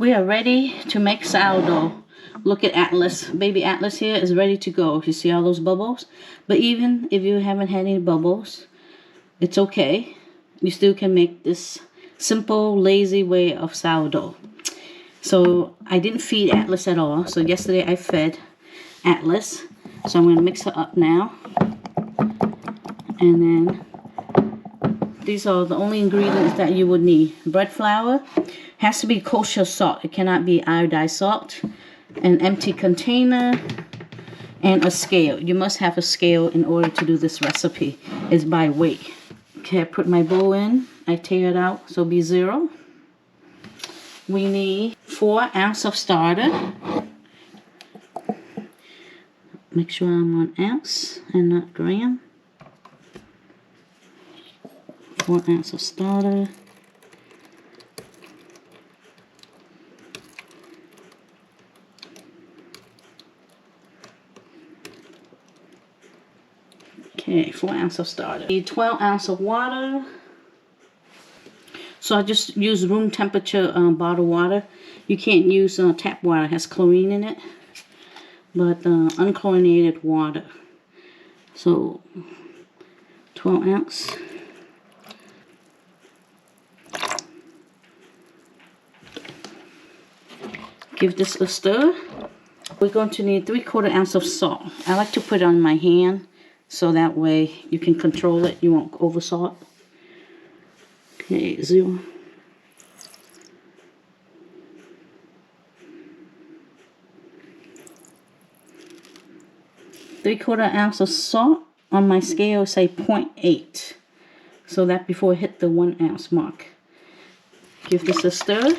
We are ready to make sourdough. Look at Atlas. Baby Atlas here is ready to go. You see all those bubbles? But even if you haven't had any bubbles, it's okay. You still can make this simple, lazy way of sourdough. So I didn't feed Atlas at all. So yesterday I fed Atlas. So I'm going to mix her up now. And then these are the only ingredients that you would need. Bread flour. Has to be kosher salt. It cannot be iodized salt. An empty container. And a scale. You must have a scale in order to do this recipe. It's by weight. Okay, I put my bowl in. I tear it out so it'll be 0. We need 4 ounces of starter. Make sure I'm on ounce and not gram. 4 ounces of starter. Okay, 4 ounces of starter. Need 12 ounces of water. So I just use room temperature bottled water. You can't use tap water. It has chlorine in it. But unchlorinated water. So 12 ounce. Give this a stir. We're going to need 3/4 ounce of salt. I like to put it on my hand so that way you can control it. You won't over salt. Okay, 0. Three-quarter ounce of salt. On my scale say 0.8. So that before I hit the 1 ounce mark. Give this a stir.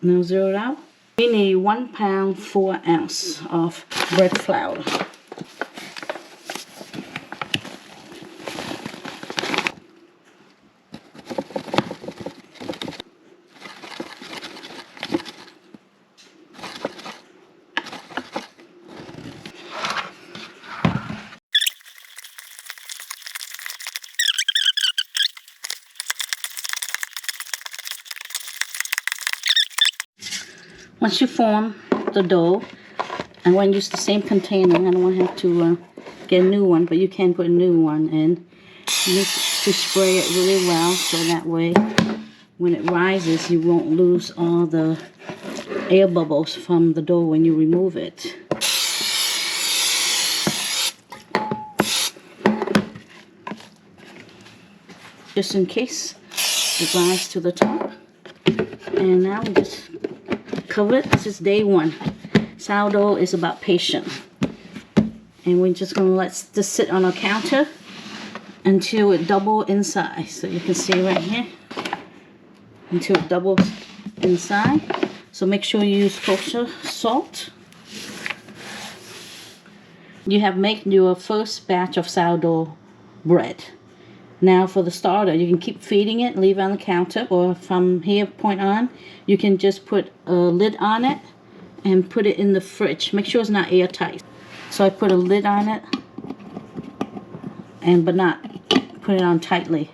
Now zero it out. We need 1 pound 4 ounce of bread flour. Once you form the dough, I want to use the same container. I don't want to have to get a new one, but you can put a new one in. You need to spray it really well so that way when it rises you won't lose all the air bubbles from the dough when you remove it. Just in case it rises to the top. And now we just cover it. This is day 1. Sourdough is about patience. And we're just going to let this sit on a counter until it doubles in size. So you can see right here. Until it doubles in size. So make sure you use kosher salt. You have made your first batch of sourdough bread. Now for the starter, you can keep feeding it, leave it on the counter, or from here point on, you can just put a lid on it and put it in the fridge. Make sure it's not airtight. So I put a lid on it, but not put it on tightly.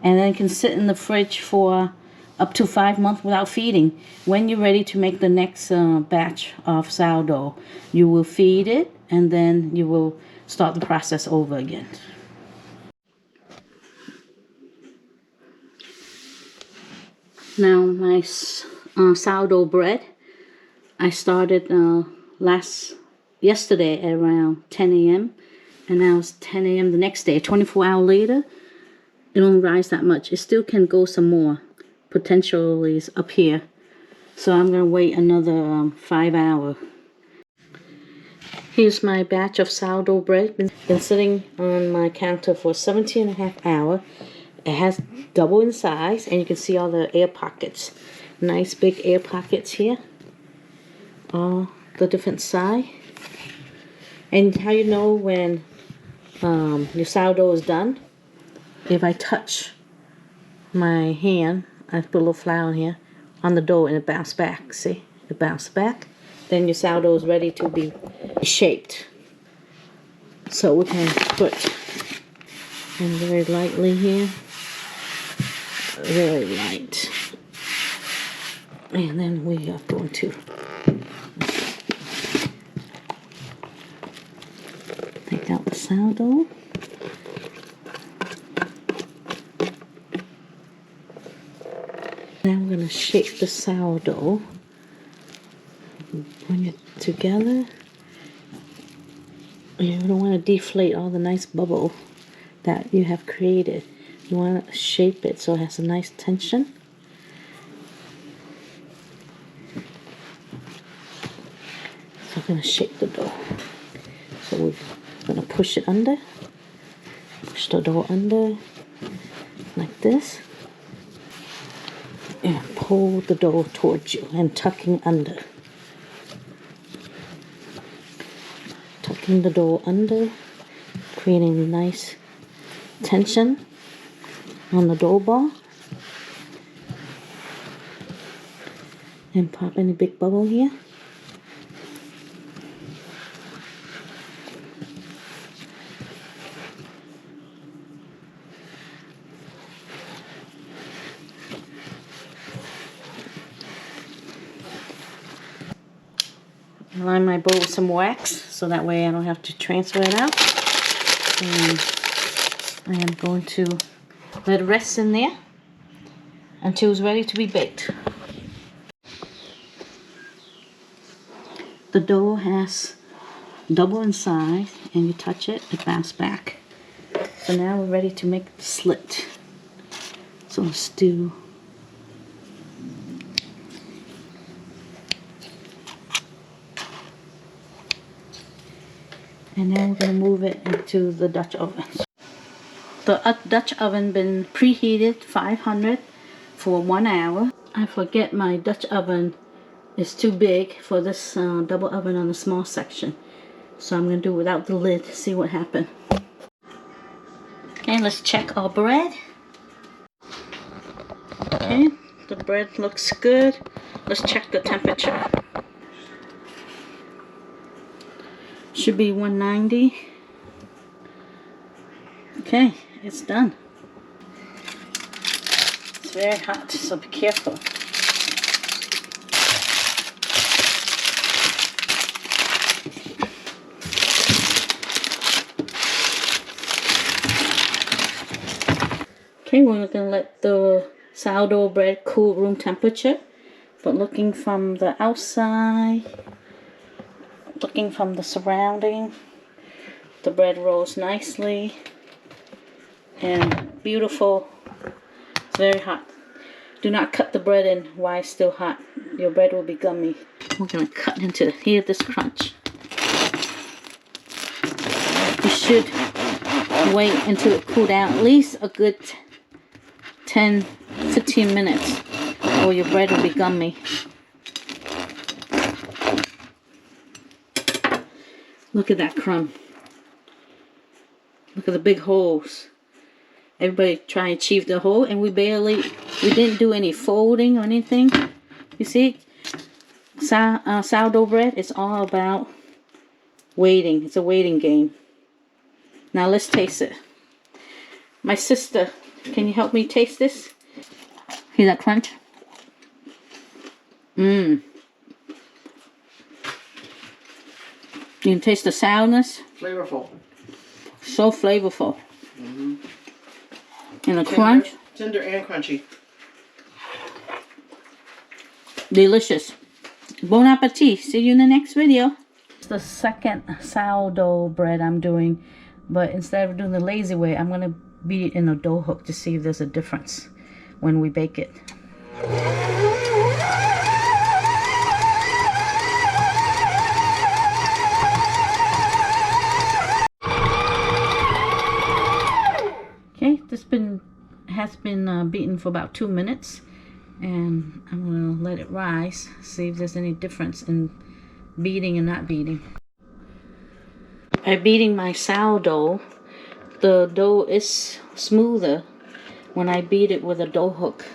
And then it can sit in the fridge for up to 5 months without feeding. When you're ready to make the next batch of sourdough, you will feed it and then you will start the process over again. Now my sourdough bread, I started yesterday at around 10 a.m. and now it's 10 a.m. the next day. 24 hours later, it don't rise that much. It still can go some more. Potentially is up here. So I'm going to wait another 5 hours. Here's my batch of sourdough bread. Been sitting on my counter for 17.5 hours. It has double in size, and you can see all the air pockets. Nice big air pockets here. All the different size. And how you know when your sourdough is done? If I touch my hand, I put a little flour in here on the dough and it bounces back. See? It bounces back. Then your sourdough is ready to be shaped. So we can put in very lightly here. Very light. And then we are going to take out the sourdough. Now I'm going to shake the sourdough. Bring it together. You don't want to deflate all the nice bubble that you have created. You want to shape it so it has a nice tension. So I'm going to shake the dough. So we're going to push it under. Push the dough under like this. And pull the dough towards you and tucking under. Tucking the dough under, creating a nice tension on the dough ball. And pop any big bubble here. Line my bowl with some wax so that way I don't have to transfer it out. And I am going to let it rest in there until it's ready to be baked. The dough has double in size, and you touch it, it bounces back. So now we're ready to make the slit. So let's do and then we're going to move it into the Dutch oven. The Dutch oven been preheated 500 for 1 hour. I forget my Dutch oven is too big for this double oven on the small section. So I'm going to do it without the lid, see what happens. Okay, let's check our bread. Okay, the bread looks good. Let's check the temperature. Should be 190. Okay, it's done. It's very hot, so be careful. Okay, we're going to let the sourdough bread cool room temperature. But looking from the outside, looking from the surrounding, the bread rolls nicely and beautiful. It's very hot. Do not cut the bread in while it's still hot. Your bread will be gummy. We're going to cut into it. Hear this crunch. You should wait until it cools down at least a good 10-15 minutes or your bread will be gummy. Look at that crumb. Look at the big holes. Everybody try and achieve the hole, and we didn't do any folding or anything. You see, sourdough bread is all about waiting. It's a waiting game. Now let's taste it. My sister, can you help me taste this? Hear that crunch? Mmm. You can taste the sourness. Flavorful. So flavorful. Mm-hmm. And the crunch. Tender and crunchy. Delicious. Bon appetit. See you in the next video. It's the second sourdough bread I'm doing. But instead of doing the lazy way, I'm going to beat it in a dough hook to see if there's a difference when we bake it. Okay, this has been beaten for about 2 minutes, and I'm going to let it rise, see if there's any difference in beating and not beating. By beating my sourdough, the dough is smoother when I beat it with a dough hook.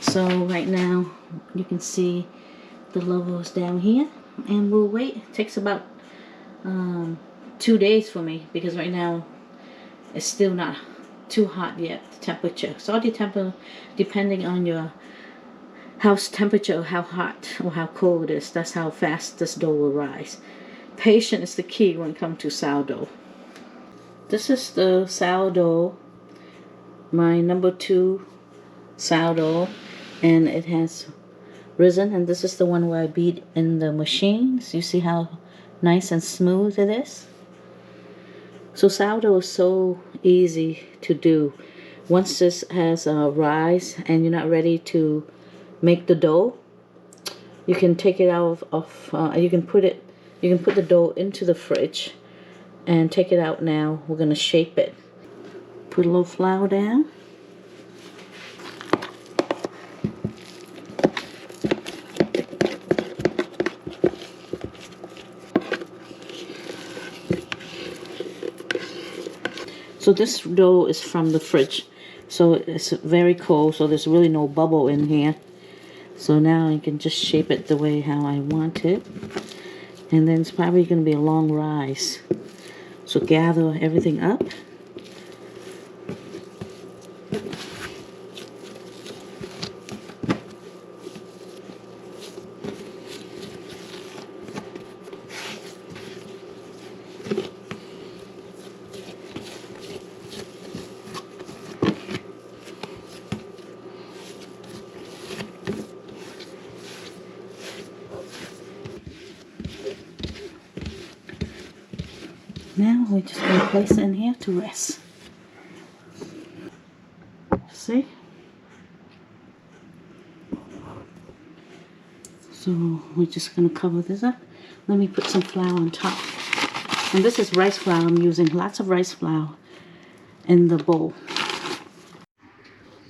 So right now you can see the levels down here, and we'll wait. It takes about 2 days for me because right now it's still not too hot yet, the temperature. So all the temperature depending on your house temperature, how hot or how cold it is. That's how fast this dough will rise. Patience is the key when it comes to sourdough. This is the sourdough, my number 2 sourdough, and it has risen, and this is the one where I beat in the machine. So you see how nice and smooth it is. So sourdough is so easy to do. Once this has a rise and you're not ready to make the dough, you can take it out you can put the dough into the fridge and take it out. Now we're going to shape it. Put a little flour down. So this dough is from the fridge, so it's very cold, so there's really no bubble in here. So now I can just shape it the way how I want it. And then it's probably going to be a long rise. So gather everything up. Now we're just going to place it in here to rest. See? So we're just going to cover this up. Let me put some flour on top. And this is rice flour. I'm using lots of rice flour in the bowl.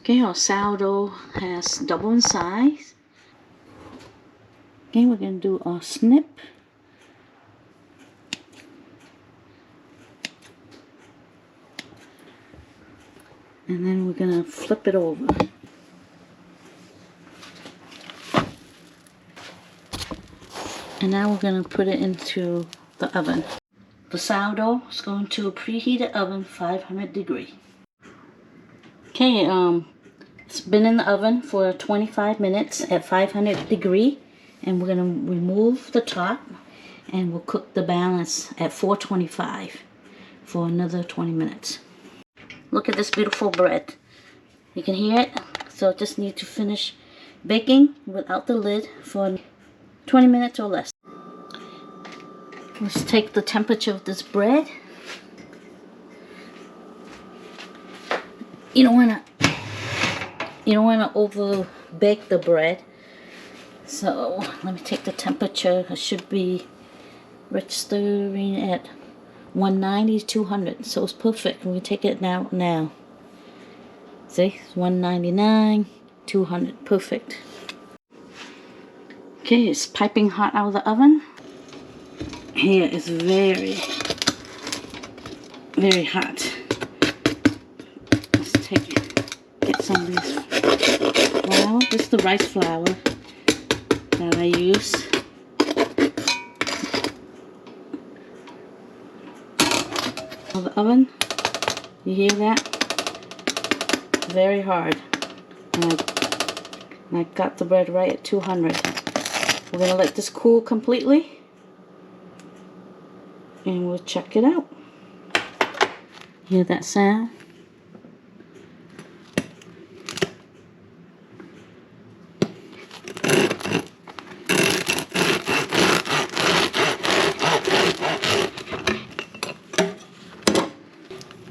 Okay, our sourdough has double in size. Okay, we're going to do a snip. And then we're going to flip it over. And now we're going to put it into the oven. The sourdough is going to a preheated oven, 500 degree. Okay, it's been in the oven for 25 minutes at 500 degree. And we're going to remove the top and we'll cook the balance at 425 for another 20 minutes. Look at this beautiful bread. You can hear it. So it just need to finish baking without the lid for 20 minutes or less. Let's take the temperature of this bread. You don't want to over bake the bread. So let me take the temperature. It should be registering at 190 to 200, so it's perfect. We take it now. See, 199, 200, perfect. Okay, it's piping hot out of the oven. Here is very, very hot. Let's get some of this flour. This is the rice flour that I use. The oven, you hear that? Very hard. And I got the bread right at 200. We're going to let this cool completely and we'll check it out. Hear that sound?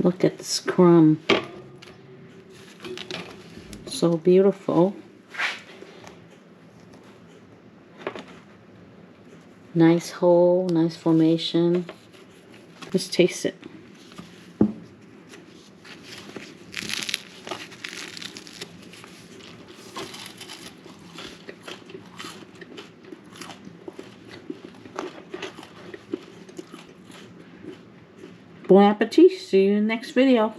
Look at this crumb. So beautiful. Nice hole, nice formation. Let's taste it. Bon appetit. See you in the next video.